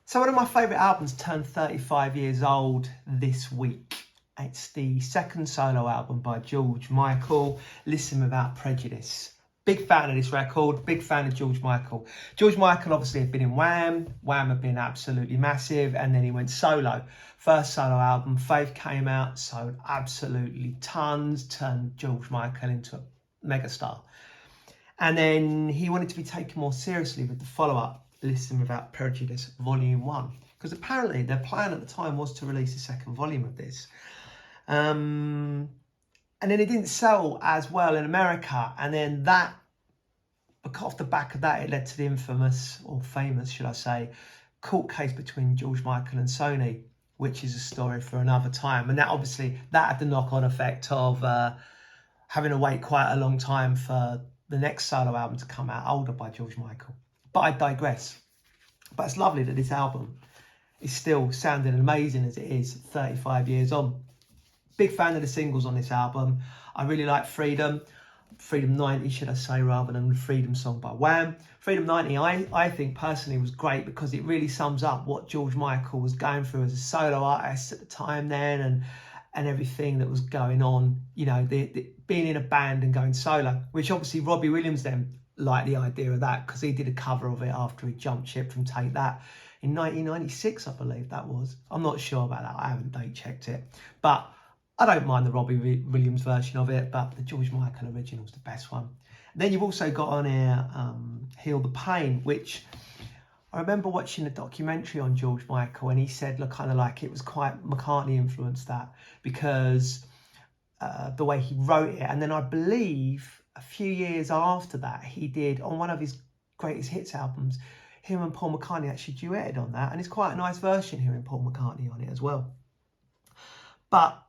So one of my favourite albums turned 35 years old this week. It's the second solo album by George Michael, Listen Without Prejudice. Big fan of this record, big fan of George Michael. George Michael obviously had been in Wham. Wham had been absolutely massive, and then he went solo. First solo album, Faith, came out, sold absolutely tons, turned George Michael into a megastar. And then he wanted to be taken more seriously with the follow-up, Listen Without Prejudice Volume 1. Because apparently their plan at the time was to release a second volume of this. And then it didn't sell as well in America. And then that, off the back of that, it led to the infamous, or famous, should I say, court case between George Michael and Sony, which is a story for another time. And that obviously, that had the knock-on effect of having to wait quite a long time for the next solo album to come out, Older by George Michael. But I digress. But it's lovely that this album is still sounding amazing as it is 35 years on. Big fan of the singles on this album. I really like Freedom 90, should I say, rather than the Freedom song by Wham. Freedom 90, I think personally was great because it really sums up what George Michael was going through as a solo artist at the time then, and everything that was going on, you know, the being in a band and going solo, which obviously Robbie Williams then liked the idea of that because he did a cover of it after he jumped ship from Take That in 1996, I believe that was. I'm not sure about that, I haven't date checked it. But I don't mind the Robbie Williams version of it, but the George Michael original is the best one. And then you've also got on here Heal the Pain, which I remember watching a documentary on George Michael, and he said, look, kind of like it was quite McCartney influenced that because the way he wrote it. And then I believe a few years after that, he did, on one of his greatest hits albums, him and Paul McCartney actually duetted on that. And it's quite a nice version, hearing Paul McCartney on it as well. But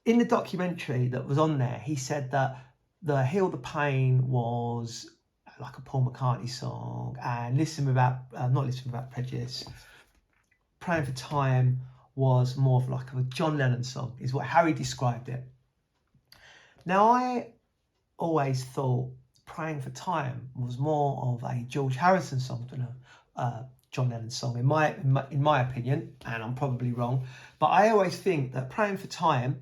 in the documentary that was on there, he said that the Heal the Pain was like a Paul McCartney song, and not Listen Without Prejudice, Praying for Time was more of like a John Lennon song, is how he described it. Now, I always thought Praying for Time was more of a George Harrison song than a John Lennon song, in my opinion, and I'm probably wrong. But I always think that Praying for Time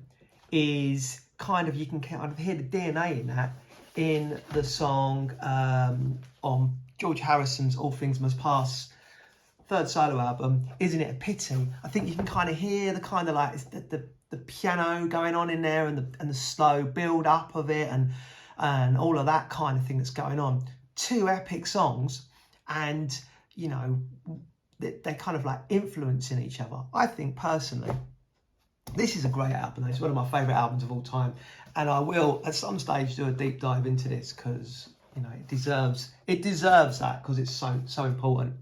is kind of, you can kind of hear the DNA in that in the song on George Harrison's All Things Must Pass third solo album, Isn't It a Pity? I think you can kind of hear the kind of like the piano going on in there, and the slow build up of it, and all of that kind of thing that's going on. Two epic songs, and you know, they're kind of like influencing each other. I think personally, this is a great album. It's one of my favourite albums of all time, and I will at some stage do a deep dive into this because, you know, it deserves that, because it's so important.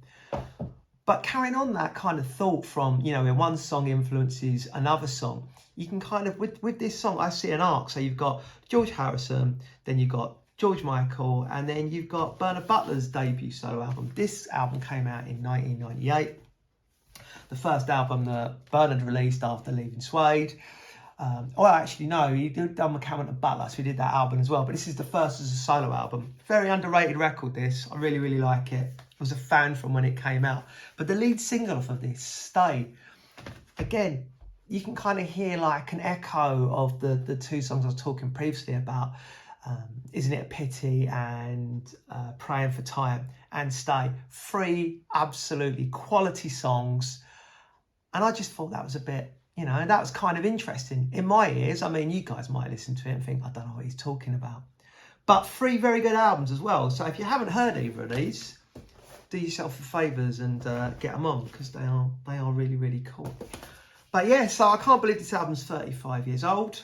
But carrying on that kind of thought from, you know, when one song influences another song, you can kind of, with this song, I see an arc. So you've got George Harrison, then you've got George Michael, and then you've got Bernard Butler's debut solo album. This album came out in 1998. The first album that Bernard released after leaving Suede. Actually, no, he did done McCartney and Butler, so he did that album as well. But this is the first as a solo album. Very underrated record, this. I really, really like it. I was a fan from when it came out. But the lead single off of this, Stay, again, you can kind of hear like an echo of the two songs I was talking previously about. Isn't It a Pity and Praying for Time and Stay. Three absolutely quality songs. And I just thought that was a bit, you know, that was kind of interesting in my ears. I mean, you guys might listen to it and think, I don't know what he's talking about. But three very good albums as well. So if you haven't heard either of these, do yourself the favours and get them on, because they are really, really cool. But yeah, so I can't believe this album's 35 years old.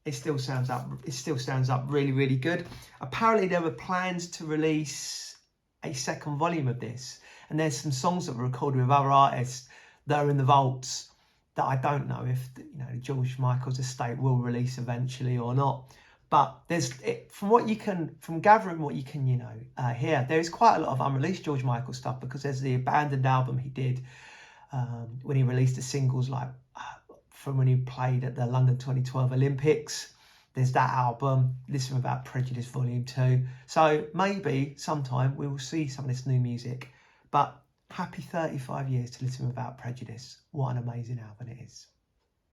It still stands up really, really good. Apparently there were plans to release a second volume of this, and there's some songs that were recorded with other artists that are in the vaults that I don't know if, you know, George Michael's estate will release eventually or not. But from gathering what you can, you know, hear, there is quite a lot of unreleased George Michael stuff, because there's the abandoned album he did when he released the singles, like from when he played at the London 2012 Olympics. There's that album, Listen Without Prejudice Volume 2. So maybe sometime we will see some of this new music. But Happy 35 years to Listen Without Prejudice. What an amazing album it is.